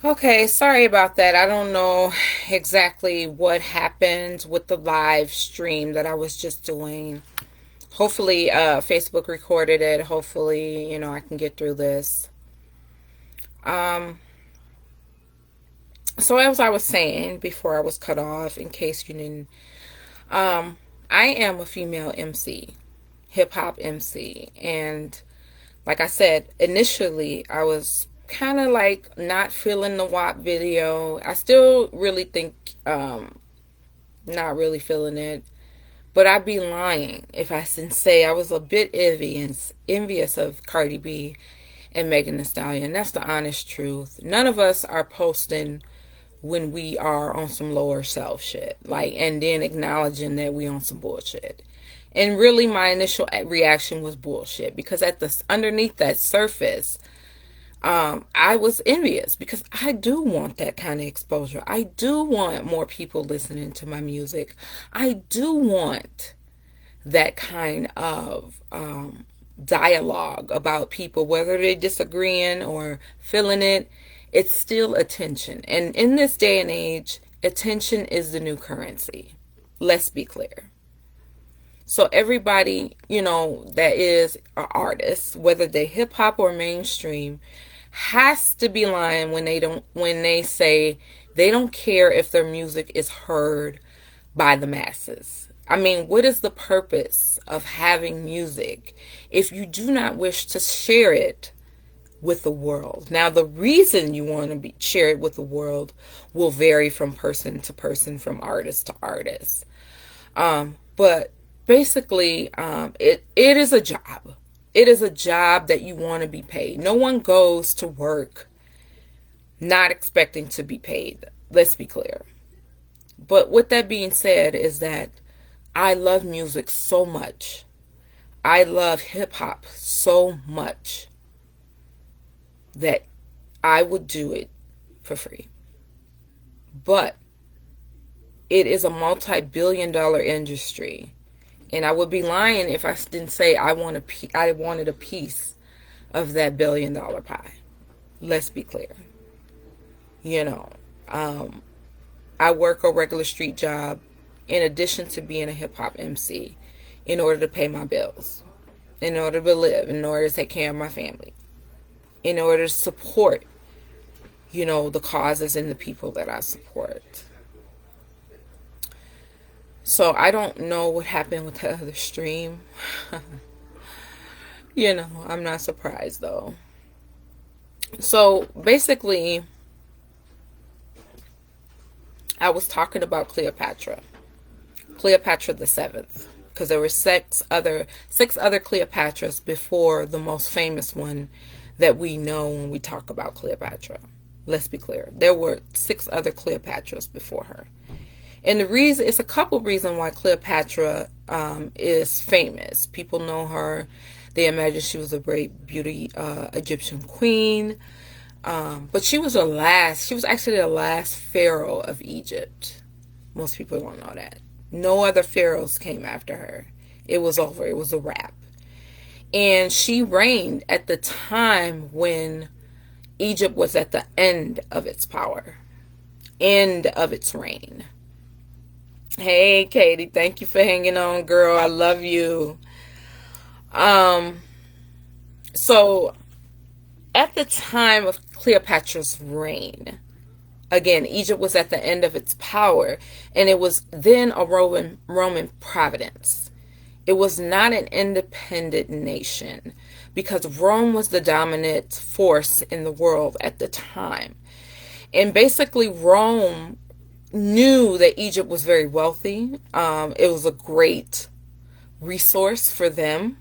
Okay, sorry about that. I don't know exactly what happened with the live stream that I was just doing. Hopefully, Facebook recorded it. Hopefully, I can get through this. Um, so as I was saying before I was cut off, in case you didn't, um, I am a female MC, hip hop MC, and like I said, initially I was kind of like not feeling the WAP video. I still really think, not really feeling it. But I'd be lying if I didn't say I was a bit envious of Cardi B and Megan Thee Stallion. That's the honest truth. None of us are posting when we are on some lower self shit, like, and then acknowledging that we on some bullshit. And really, my initial reaction was bullshit because at the underneath that surface, I was envious because I do want that kind of exposure. I do want more people listening to my music. I do want that kind of dialogue about people, whether they're disagreeing or feeling it. It's still attention. And in this day and age, attention is the new currency. Let's be clear. So everybody, that is an artist, whether they hip hop or mainstream, has to be lying when they say they don't care if their music is heard by the masses. I mean, what is the purpose of having music if you do not wish to share it with the world? Now, the reason you want to share it with the world will vary from person to person, from artist to artist. But basically, it is a job. It is a job that you want to be paid. No one goes to work not expecting to be paid. Let's be clear. But with that being said, is that I love music so much. I love hip hop so much that I would do it for free. But it is a multi-billion-dollar industry. And I would be lying if I didn't say I wanted a piece of that billion-dollar pie. Let's be clear. You know, um, I work a regular street job in addition to being a hip hop MC in order to pay my bills, in order to live, in order to take care of my family, in order to support, the causes and the people that I support. So I don't know what happened with the other stream. I'm not surprised though. So basically, I was talking about Cleopatra the Seventh, because there were six other Cleopatras before the most famous one that we know when we talk about Cleopatra. Let's be clear. There were six other Cleopatras before her. And the reason, it's a couple reasons why Cleopatra is famous. People know her. They imagine she was a great beauty Egyptian queen. But she was actually the last pharaoh of Egypt. Most people don't know that. No other pharaohs came after her. It was over. It was a wrap. And she reigned at the time when Egypt was at the end of its power, end of its reign. Hey, Katie, thank you for hanging on, girl. I love you. Um, so at the time of Cleopatra's reign, again, Egypt was at the end of its power, and it was then a Roman province. It was not an independent nation because Rome was the dominant force in the world at the time. And basically, Rome knew that Egypt was very wealthy. It was a great resource for them,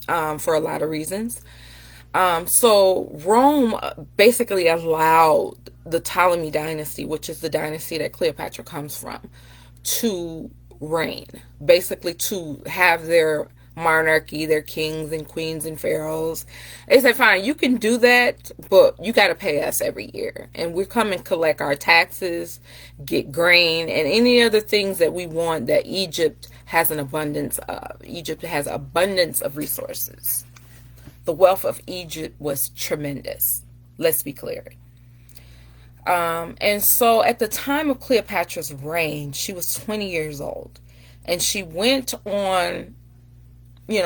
for a lot of reasons. So Rome basically allowed the Ptolemy dynasty, which is the dynasty that Cleopatra comes from, to reign. Basically to have their monarchy, their kings and queens and pharaohs. They said, fine, you can do that, but you got to pay us every year. And we come and collect our taxes, get grain, and any other things that we want that Egypt has an abundance of. Egypt has abundance of resources. The wealth of Egypt was tremendous. Let's be clear. And so at the time of Cleopatra's reign, she was 20 years old. And she went on,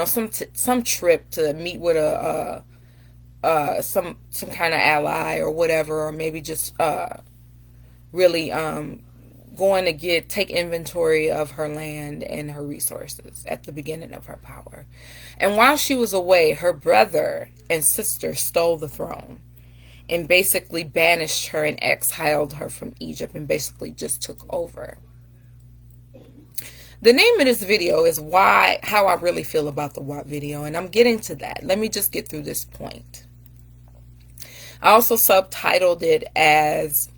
some trip to meet with some kind of ally or whatever, or maybe just really going to take inventory of her land and her resources at the beginning of her power. And while she was away, her brother and sister stole the throne and basically banished her and exiled her from Egypt and basically just took over. The name of this video is how I really feel about the WAP video, and I'm getting to that. Let me just get through this point. I also subtitled it as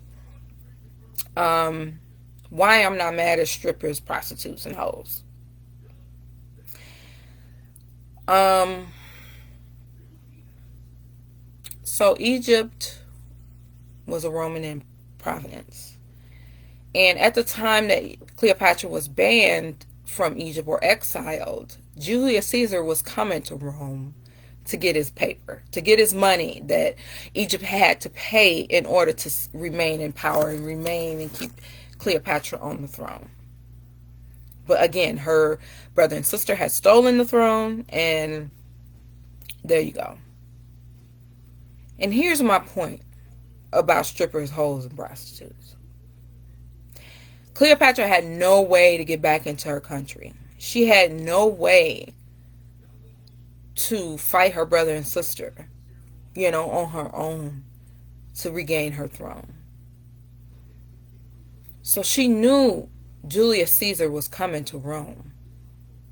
Why I'm Not Mad at Strippers, Prostitutes, and Hoes. So Egypt was a Roman province. And at the time that Cleopatra was banned from Egypt or exiled, Julius Caesar was coming to Rome to get his paper, to get his money that Egypt had to pay in order to remain in power and remain and keep Cleopatra on the throne. But again, her brother and sister had stolen the throne, and there you go. And here's my point about strippers, hoes, and prostitutes. Cleopatra had no way to get back into her country. She had no way to fight her brother and sister, on her own to regain her throne. So she knew Julius Caesar was coming to Rome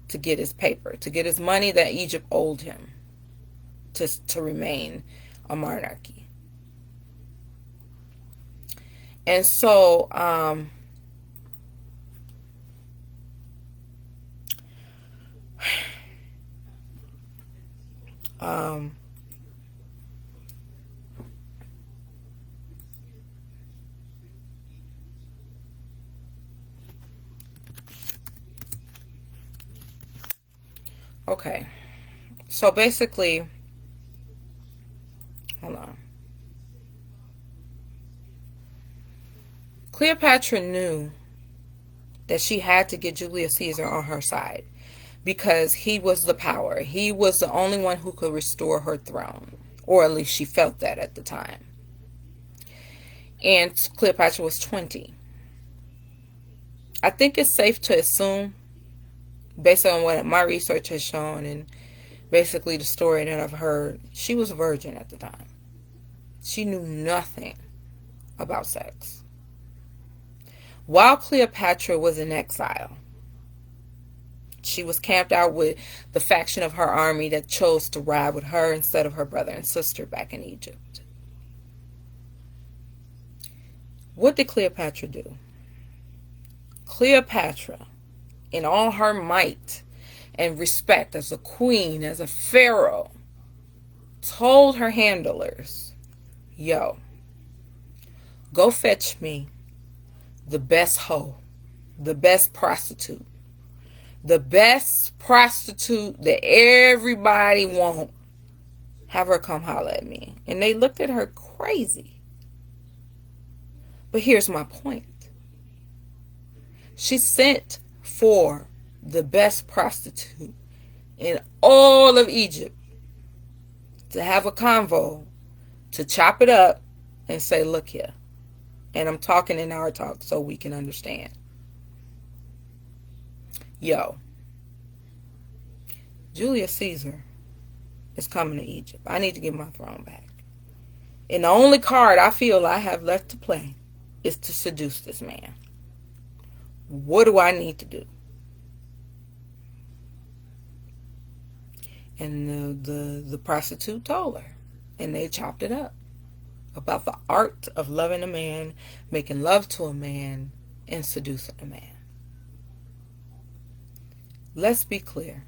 to get his paper, to get his money that Egypt owed him to remain a monarchy. And so, okay. So basically, hold on. Cleopatra knew that she had to get Julius Caesar on her side because he was the power. He was the only one who could restore her throne, or at least she felt that at the time. And Cleopatra was 20. I think it's safe to assume, based on what my research has shown and basically the story that I've heard, she was a virgin at the time. She knew nothing about sex. While Cleopatra was in exile, she was camped out with the faction of her army that chose to ride with her instead of her brother and sister back in Egypt. What did Cleopatra do? Cleopatra, in all her might and respect as a queen, as a pharaoh, told her handlers, yo, go fetch me the best hoe, the best prostitute, the best prostitute that everybody wants. Have her come holler at me. And they looked at her crazy. But here's my point. She sent for the best prostitute in all of Egypt to have a convo, to chop it up and say, look here. And I'm talking in our talk so we can understand. Yo, Julius Caesar is coming to Egypt. I need to get my throne back. And the only card I feel I have left to play is to seduce this man. What do I need to do? And the prostitute told her. And they chopped it up. About the art of loving a man, making love to a man, and seducing a man. Let's be clear.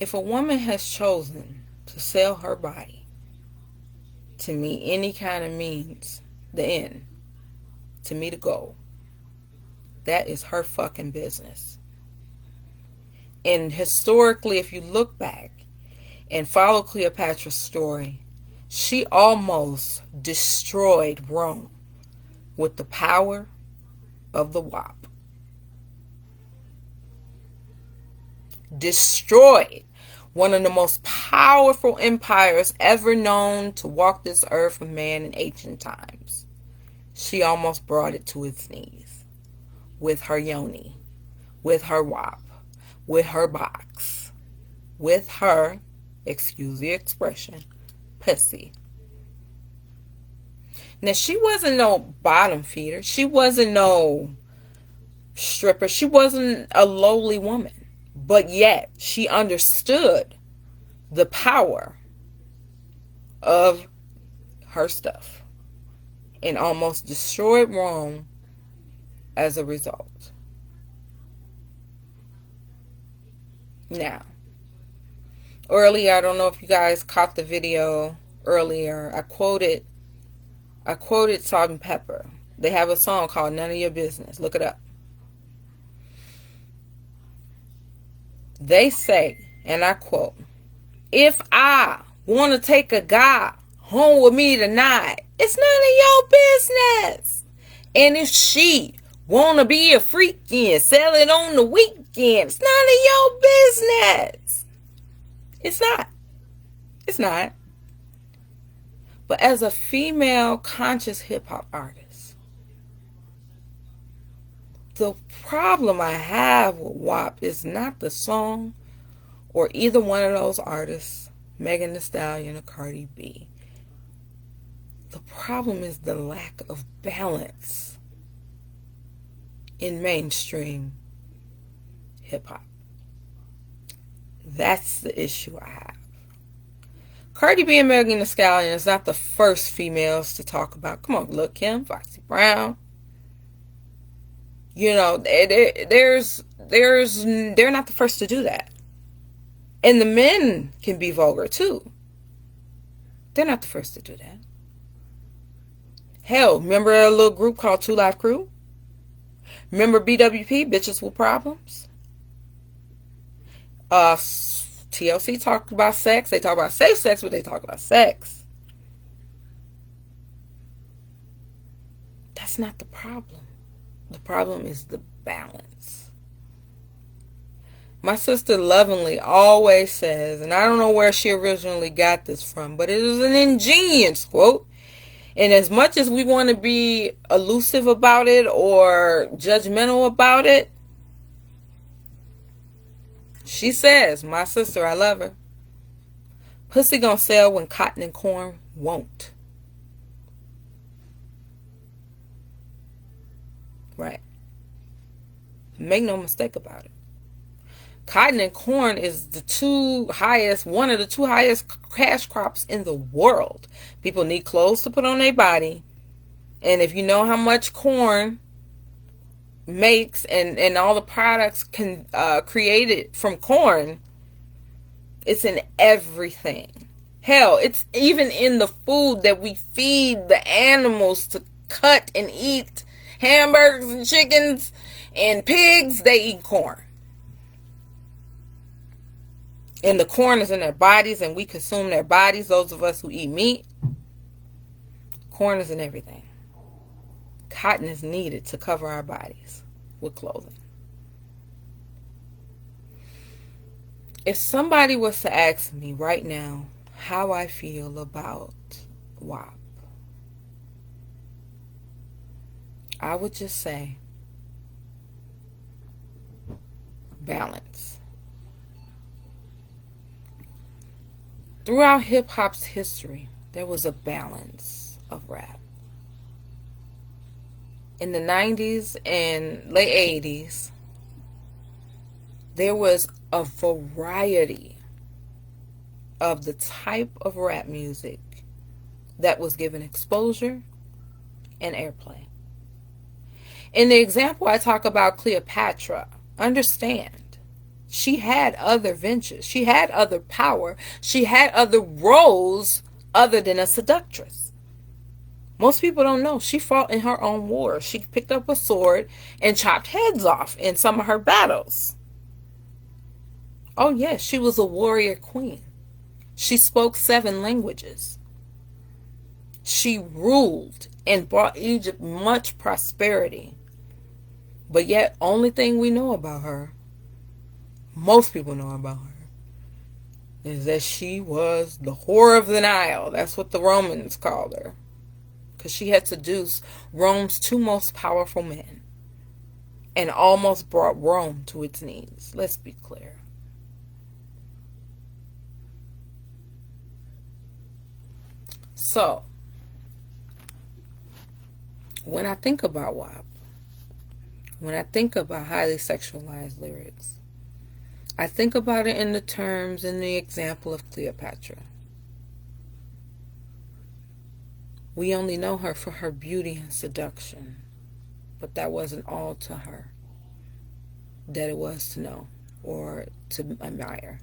If a woman has chosen to sell her body to meet any kind of means, the end, to meet a goal, that is her fucking business. And historically, if you look back and follow Cleopatra's story, She almost destroyed Rome with the power of the WAP. Destroyed one of the most powerful empires ever known to walk this earth of man in ancient times. She almost brought it to its knees with her yoni, with her WAP, with her box, with her, excuse the expression, pussy. Now, she wasn't no bottom feeder. She wasn't no stripper. She wasn't a lowly woman. But yet, she understood the power of her stuff and almost destroyed Rome as a result. Now, earlier, I don't know if you guys caught the video earlier, I quoted Salt and Pepper. They have a song called None of Your Business. Look it up. They say, and I quote, "If I want to take a guy home with me tonight, it's none of your business. And if she want to be a freak and sell it on the weekend, it's none of your business." It's not. It's not. But as a female conscious hip-hop artist, the problem I have with WAP is not the song or either one of those artists, Megan Thee Stallion or Cardi B. The problem is the lack of balance in mainstream hip-hop. That's the issue I have. Cardi B and Megan Thee Stallion is not the first females to talk about. Come on, look, Kim, Foxy Brown. You know, they're not the first to do that. And the men can be vulgar too. They're not the first to do that. Hell, remember a little group called 2 Live Crew? Remember BWP, Bitches with Problems? TLC talked about sex. They talk about safe sex, but they talk about sex. That's not the problem. The problem is the balance. My sister lovingly always says, and I don't know where she originally got this from, but it is an ingenious quote. And as much as we want to be elusive about it or judgmental about it, she says, my sister, I love her, pussy gonna sell when cotton and corn won't. Right. Make no mistake about it. Cotton and corn is one of the two highest cash crops in the world. People need clothes to put on their body. And if you know how much corn makes and all the products created from corn, it's in everything. Hell, it's even in the food that we feed the animals to cut and eat. Hamburgers and chickens and pigs, they eat corn. And the corn is in their bodies and we consume their bodies. Those of us who eat meat, corn is in everything. Cotton is needed to cover our bodies with clothing. If somebody was to ask me right now how I feel about WAP, I would just say balance. Throughout hip-hop's history, there was a balance of rap. In the 90s and late 80s, there was a variety of the type of rap music that was given exposure and airplay. In the example I talk about Cleopatra, understand, she had other ventures. She had other power. She had other roles other than a seductress. Most people don't know. She fought in her own wars. She picked up a sword and chopped heads off in some of her battles. Oh yes, she was a warrior queen. She spoke 7 languages. She ruled and brought Egypt much prosperity. But yet, only thing we know about her, most people know about her, is that she was the whore of the Nile. That's what the Romans called her. Because she had seduced Rome's two most powerful men and almost brought Rome to its knees. Let's be clear. So, when I think about WAP, when I think about highly sexualized lyrics, I think about it in the terms and the example of Cleopatra. We only know her for her beauty and seduction, but that wasn't all to her that it was to know or to admire.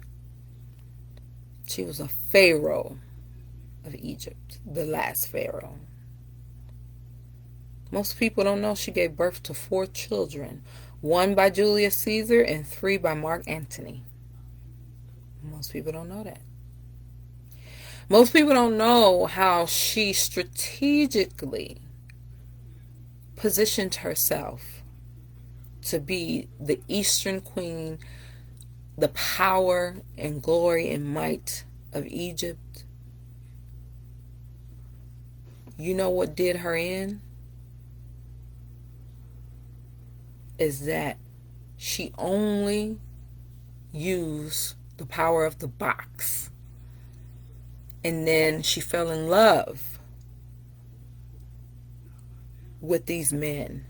She was a pharaoh of Egypt, the last pharaoh. Most people don't know she gave birth to 4 children, 1 by Julius Caesar and 3 by Mark Antony. Most people don't know that. Most people don't know how she strategically positioned herself to be the Eastern Queen, the power and glory and might of Egypt. You know what did her in? Is that she only used the power of the box. And then she fell in love with these men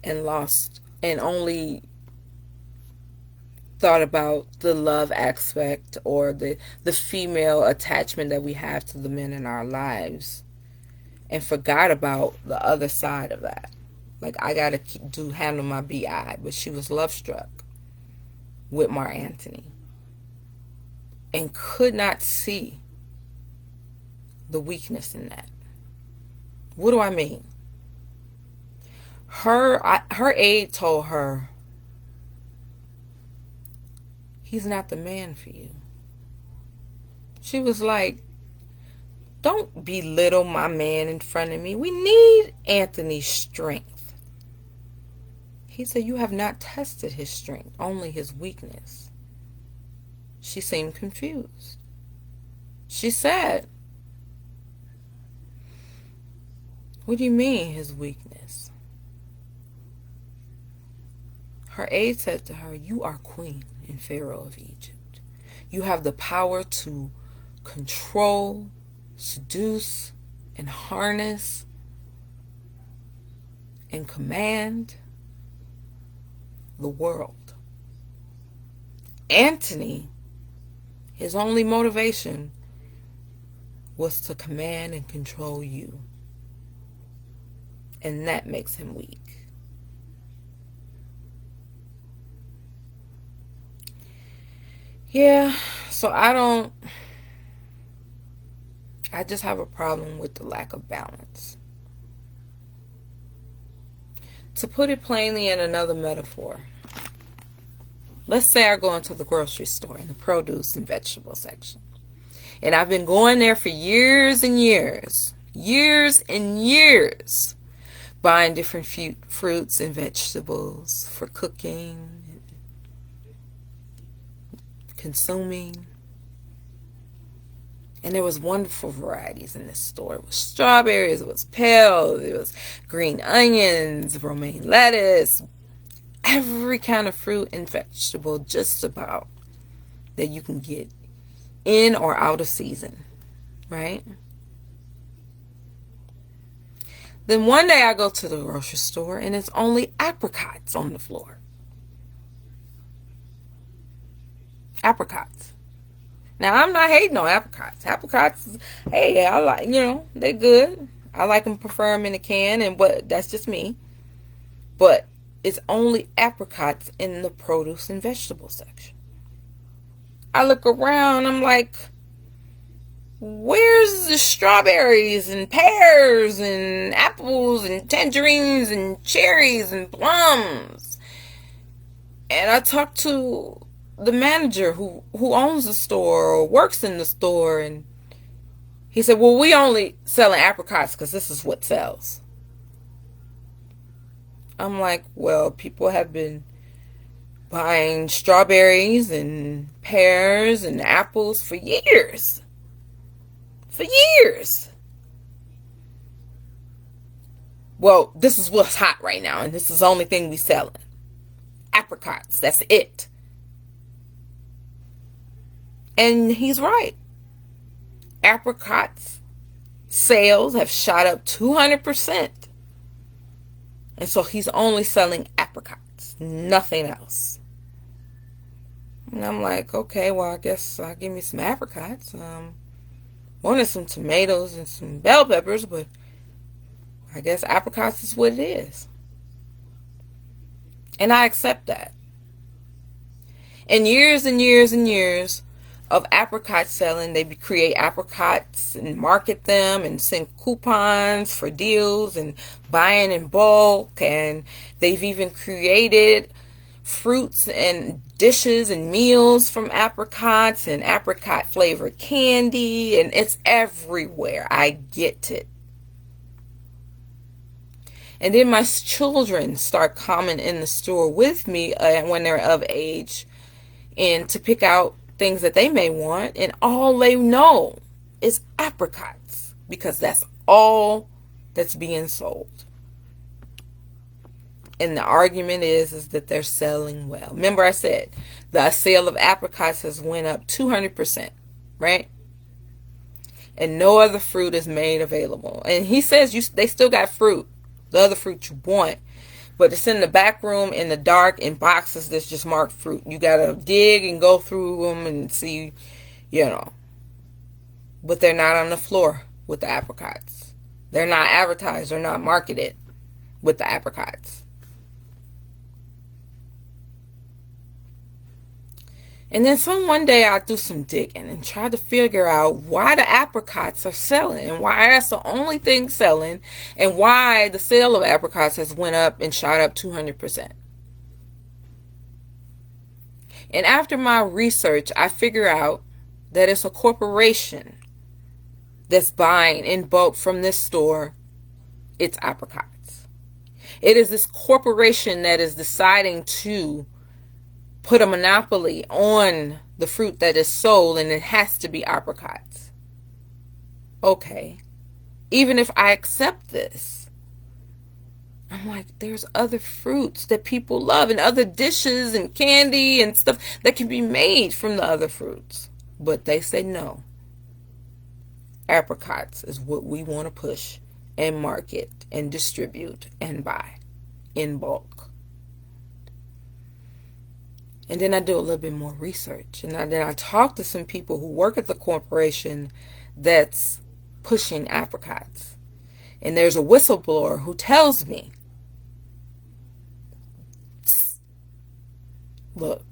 and lost and only thought about the love aspect or the female attachment that we have to the men in our lives and forgot about the other side of that. Like, I gotta handle my BI, but she was love struck with Mark Antony and could not see the weakness in that. What do I mean? Her aide told her, he's not the man for you. She was like, don't belittle my man in front of me. We need Anthony's strength. He said, you have not tested his strength, only his weakness. She seemed confused. She said, what do you mean, his weakness? Her aide said to her, you are queen and pharaoh of Egypt. You have the power to control, seduce, and harness and command the world. Antony, his only motivation was to command and control you. And that makes him weak. Yeah, so I just have a problem with the lack of balance. To put it plainly in another metaphor, let's say I go into the grocery store in the produce and vegetable section. And I've been going there for years and years, buying different fruits and vegetables for cooking, consuming. And there was wonderful varieties in this store. It was strawberries, it was pears, it was green onions, romaine lettuce, every kind of fruit and vegetable just about that you can get in or out of season, right? Then one day I go to the grocery store and it's only apricots on the floor. Apricots. Now, I'm not hating on apricots. Apricots, hey, I like, they're good. I like them, prefer them in a can, but that's just me. But it's only apricots in the produce and vegetable section. I look around, I'm like, where's the strawberries and pears and apples and tangerines and cherries and plums? And I talked to the manager who owns the store or works in the store, and He said, well, we only selling apricots because this is what sells. I'm like, well, people have been buying strawberries and pears and apples for years. For years. Well, this is what's hot right now, and this is the only thing we selling. Apricots, that's it. And he's right. Apricots sales have shot up 200%. And so he's only selling apricots, nothing else. And I'm like, okay, well, I guess I'll give me some apricots. Wanted some tomatoes and some bell peppers, but I guess apricots is what it is. And I accept that. And years and years and years of apricot selling, they create apricots and market them and send coupons for deals and buying in bulk. And they've even created fruits and dishes and meals from apricots and apricot flavored candy, and it's everywhere. I get it. And then my children start coming in the store with me when they're of age, and to pick out things that they may want, and all they know is apricots because that's all that's being sold. And the argument is that they're selling well. Remember I said the sale of apricots has went up 200%, right? And no other fruit is made available. And he says they still got fruit, the other fruit you want, but it's in the back room in the dark in boxes that's just marked fruit. You got to dig and go through them and see, But they're not on the floor with the apricots. They're not advertised. They're not marketed with the apricots. And then one day I do some digging and try to figure out why the apricots are selling and why that's the only thing selling and why the sale of apricots has went up and shot up 200%. And after my research, I figure out that it's a corporation that's buying in bulk from this store its apricots. It is this corporation that is deciding to put a monopoly on the fruit that is sold, and it has to be apricots. Okay. Even if I accept this, I'm like, there's other fruits that people love and other dishes and candy and stuff that can be made from the other fruits. But they say no. Apricots is what we want to push and market and distribute and buy in bulk. And then I do a little bit more research. And then I talk to some people who work at the corporation that's pushing apricots. And there's a whistleblower who tells me, look,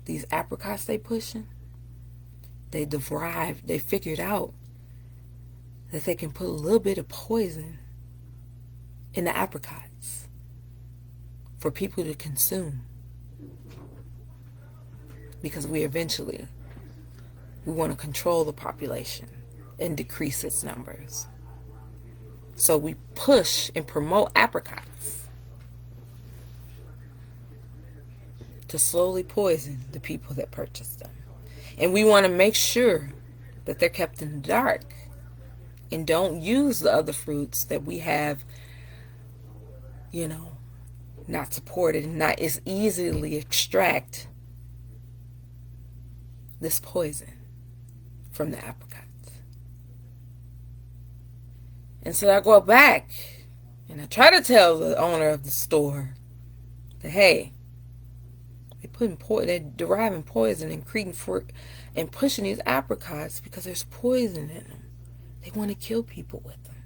these apricots they pushing, they figured out that they can put a little bit of poison in the apricots for people to consume. Because we want to control the population and decrease its numbers. So we push and promote apricots to slowly poison the people that purchase them. And we want to make sure that they're kept in the dark and don't use the other fruits that we have, not supported and not as easily extract this poison from the apricots. And so I go back and I try to tell the owner of the store that, hey, they're deriving poison and creating fruit and pushing these apricots because there's poison in them. They want to kill people with them.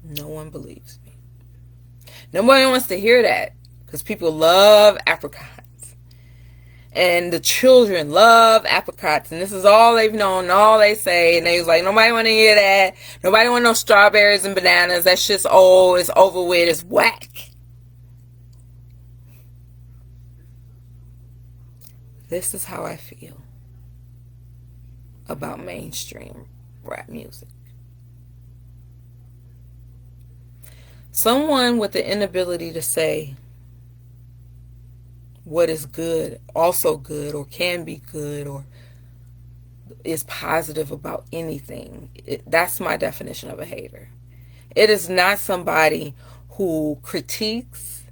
No one believes me. Nobody wants to hear that. Because people love apricots. And the children love apricots. And this is all they've known, all they say. And they was like, nobody want to hear that. Nobody want no strawberries and bananas. That's just old. It's over with. It's whack. This is how I feel about mainstream rap music. Someone with the inability to say what is good, also good, or can be good, or is positive about anything. That's my definition of a hater. It is not somebody who critiques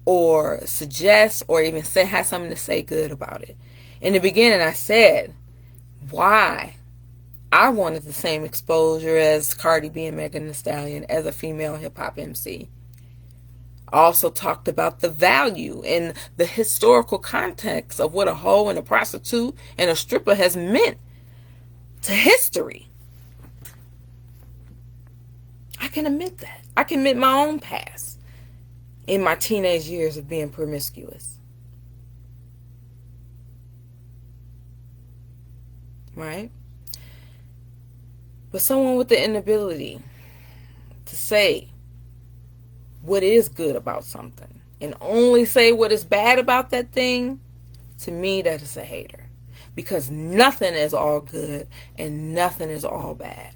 or suggests or even has something to say good about it. In the beginning, I said why I wanted the same exposure as Cardi B and Megan Thee Stallion as a female hip-hop MC. I also talked about the value and the historical context of what a hoe and a prostitute and a stripper has meant to history. I can admit that. I can admit my own past in my teenage years of being promiscuous. Right? But someone with the inability to say what is good about something and only say what is bad about that thing, to me, that is a hater. Because nothing is all good and nothing is all bad.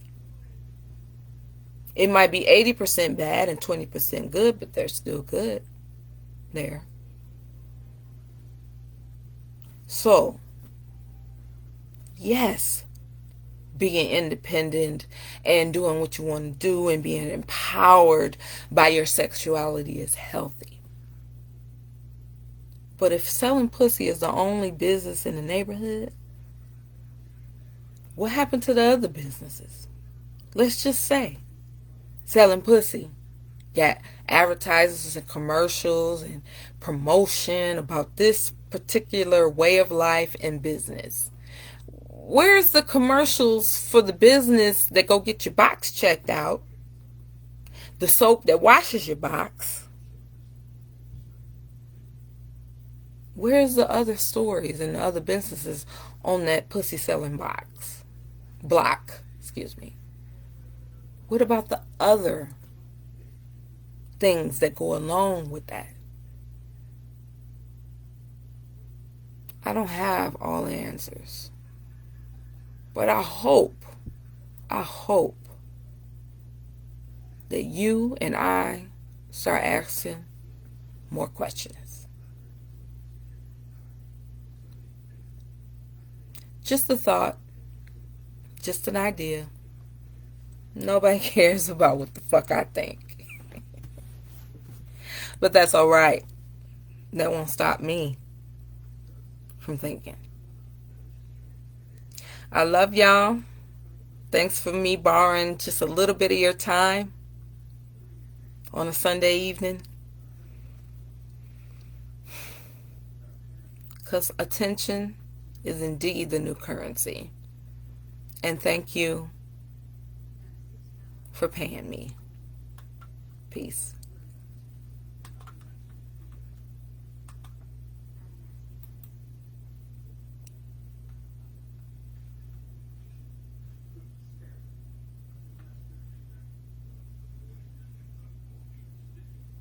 It might be 80% bad and 20% good, but they're still good there. So, yes, being independent and doing what you want to do and being empowered by your sexuality is healthy. But if selling pussy is the only business in the neighborhood, what happened to the other businesses? Let's just say selling pussy. Got advertisements and commercials and promotion about this particular way of life and business. Where's the commercials for the business that go get your box checked out? The soap that washes your box? Where's the other stories and the other businesses on that pussy selling block? What about the other things that go along with that? I don't have all the answers. But I hope that you and I start asking more questions. Just a thought, just an idea. Nobody cares about what the fuck I think. But that's all right. That won't stop me from thinking. I love y'all. Thanks for me borrowing just a little bit of your time on a Sunday evening. Because attention is indeed the new currency. And thank you for paying me. Peace.